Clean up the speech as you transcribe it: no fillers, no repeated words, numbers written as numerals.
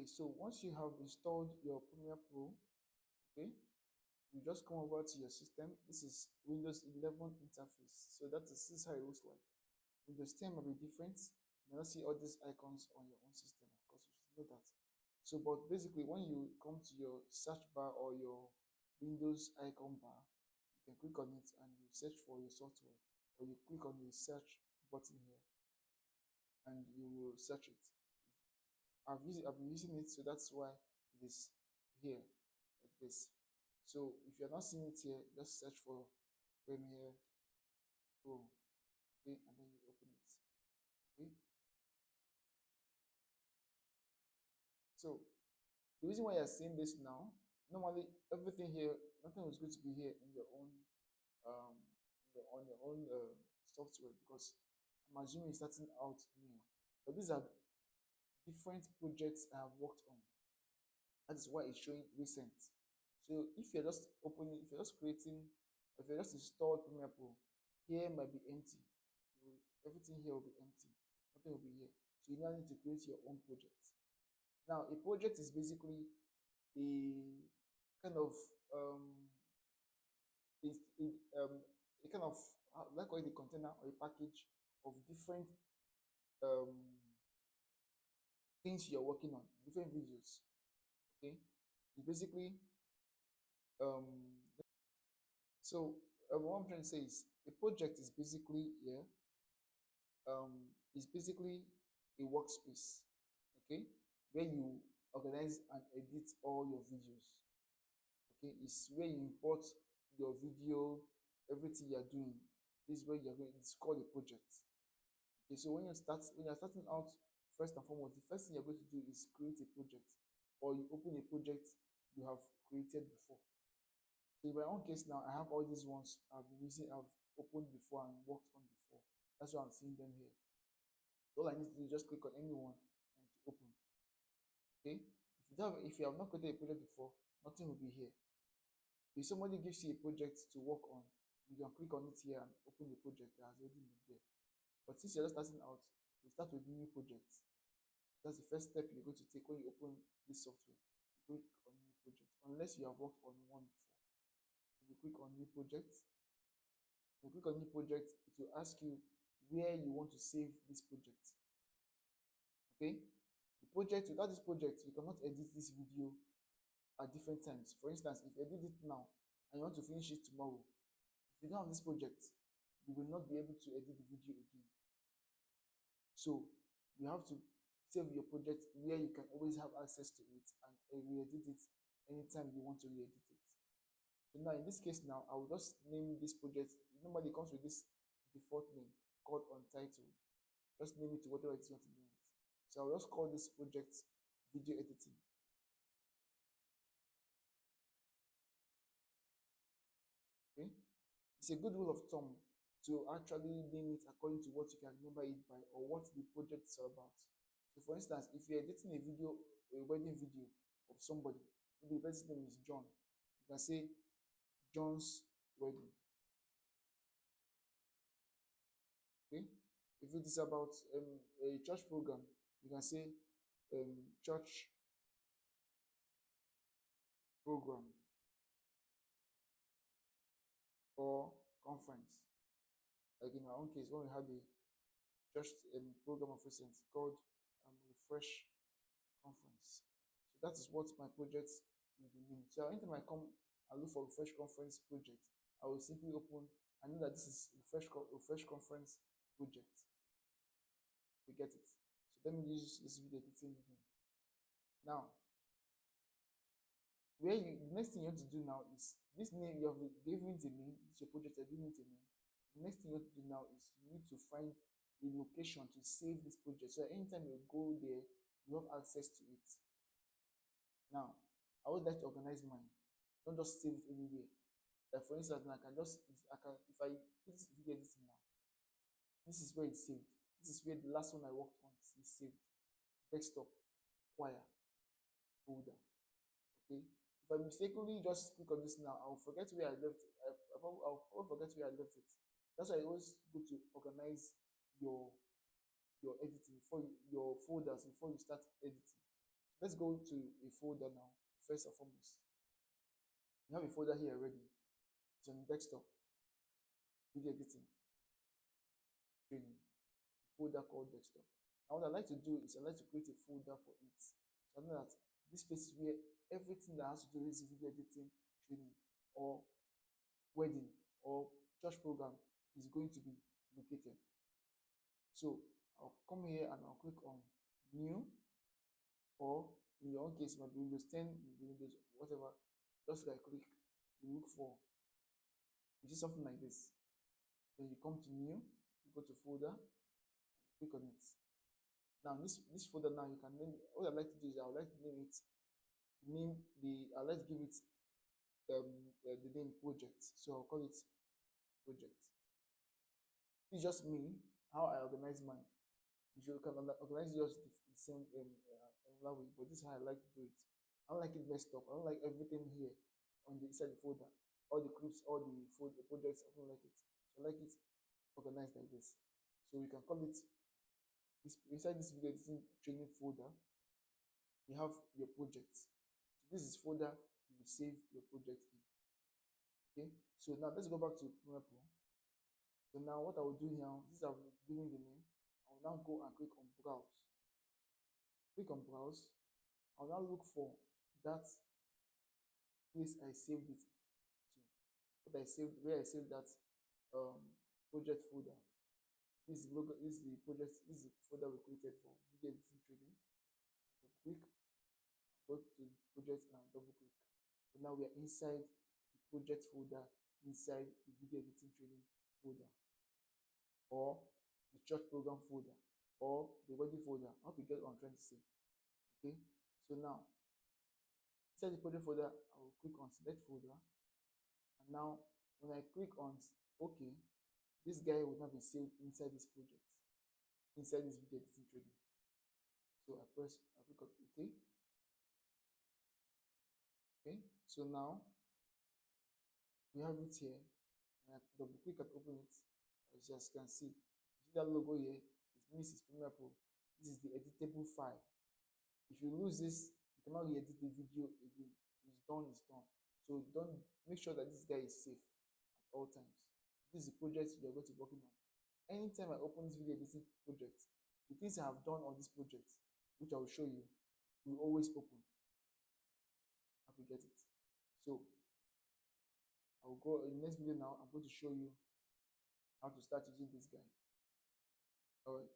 so once you have installed your Premiere Pro, okay, you just come over to your system. This is Windows 11 interface. So this is how it looks like. Windows 10 might be different. You may not see all these icons on your own system, of course, you should know that. So, but basically, when you come to your search bar or your Windows icon bar, you can click on it and you search for your software, or you click on the search button here and you will search it. I've been using it, so that's why it is here like this. So if you're not seeing it here, just search for Premiere Pro, okay, and then you open it, okay. So the reason why you're seeing this now, normally everything here, nothing was going to be here in your own, on your own software, because I'm assuming you're starting out new. But these are different projects I have worked on. That is why it's showing recent. So if you're just opening, if you're just creating, if you're just installed Premiere Pro, here might be empty. Everything here will be empty. Nothing will be here. So you now need to create your own project. Now, a project is basically a kind of is a kind of let's call it a container or a package of different um, things you're working on, different videos. Okay, it's basically um, so what I'm trying to say is a project is basically is basically a workspace, okay, where you organize and edit all your videos. Okay, it's where you import your video, everything you're doing. This is where you're going. It's called a project. Okay, so when you're starting out, first and foremost, the first thing you're going to do is create a project, or you open a project you have created before. So in my own case now, I have all these ones I've been using, I've opened before and worked on before. That's why I'm seeing them here. So all I need to do is just click on any one and to open. Okay. If you have not created a project before, nothing will be here. If somebody gives you a project to work on, you can click on it here and open the project that has already been there. But since you're just starting out, you start with new projects. That's the first step you're going to take when you open this software. You click on new project, unless you have worked on one before. You click on new project. When you click on new project, it will ask you where you want to save this project. Okay? The project, without this project, you cannot edit this video at different times. For instance, if you edit it now and you want to finish it tomorrow, if you don't have this project, you will not be able to edit the video again. So you have to save your project where you can always have access to it and re-edit it anytime you want to re-edit it. So now in this case now, I will just name this project. Normally it comes with this default name called Untitled. Just name it to whatever it is you want to name it. So I'll just call this project video editing. Okay. It's a good rule of thumb to actually name it according to what you can remember it by or what the project is about. So for instance, if you're editing a video, a wedding video of somebody, maybe the person's name is John, you can say John's wedding. Okay. If it is about a church program, you can say church program or conference. Like in our own case, when we had a church program of recent called Refresh Conference. So that is what my project will be named. So anytime I come and look for Refresh Conference project, I will simply open. I know that this is Refresh Conference project. We get it. So let me use this video editing again. Now, the next thing you have to do now is this name you have given it a name. It's your project. You're giving it a name. The next thing you have to do now is you need to find a location to save this project. So anytime you go there, you have access to it. Now, I would like to organize mine. Don't just save it anywhere. Like for instance, if I put this video editing now, this is where it's saved. This is where the last one I worked on is saved. Desktop, choir, folder. Okay. If I mistakenly just click on this now, I'll forget where I left it. I'll probably forget where I left it. That's why I always go to organize your editing your folders before you start editing. Let's go to a folder now. First and foremost, we have a folder here already. It's on desktop, video editing training, folder called desktop. Now, what I like to do is I like to create a folder for it. So I know that this place is where everything that has to do with video editing training or wedding or church program is going to be located. So I'll come here and I'll click on new, or in your own case, maybe Windows 10, Windows whatever. Just right click, you look for, you see something like this. Then you come to new, you go to folder, click on it. Now this folder now you can name it. What I like to do is I would like to name it, I like to give it the name project. So I'll call it project. It's just me, how I organize mine. You can organize yours the same way, but this is how I like to do it. I don't like it messed up. I don't like everything here on the inside the folder, all the clips, all the folder projects. I don't like it. So I like it organized like this. So you can call it this. Inside this video editing training folder, you have your projects. So this is folder you will save your project in. Okay. So now let's go back to Premiere Pro. So now what I will do here, since I've given the name, I will now go and click on browse. Click on browse. I'll now look for that place I saved it to. What I saved, where I saved that project folder. This is the project. This is the folder we created for video editing training. Double click, go to project and double click. So now we are inside the project folder, inside the video editing training folder, or the church program folder, or the wedding folder. I hope you get what I'm trying to say. Okay, so now inside the project folder, I will click on select folder, and now when I click on OK, this guy will now be saved inside this project, inside this video editing training. So I click on OK. Okay, so now we have it here, and I double click and open it. As you can see, you see that logo here, it means it's Premiere Pro. This is the editable file. If you lose this, you cannot re-edit the video again. It's done, it's done. So don't make sure that this guy is safe at all times. This is the project you're going to be working on. Anytime I open this video editing project, the things I have done on this project, which I will show you, will always open. I will get it. So I will go in the next video now. I'm going to show you how to start using this guy. All right.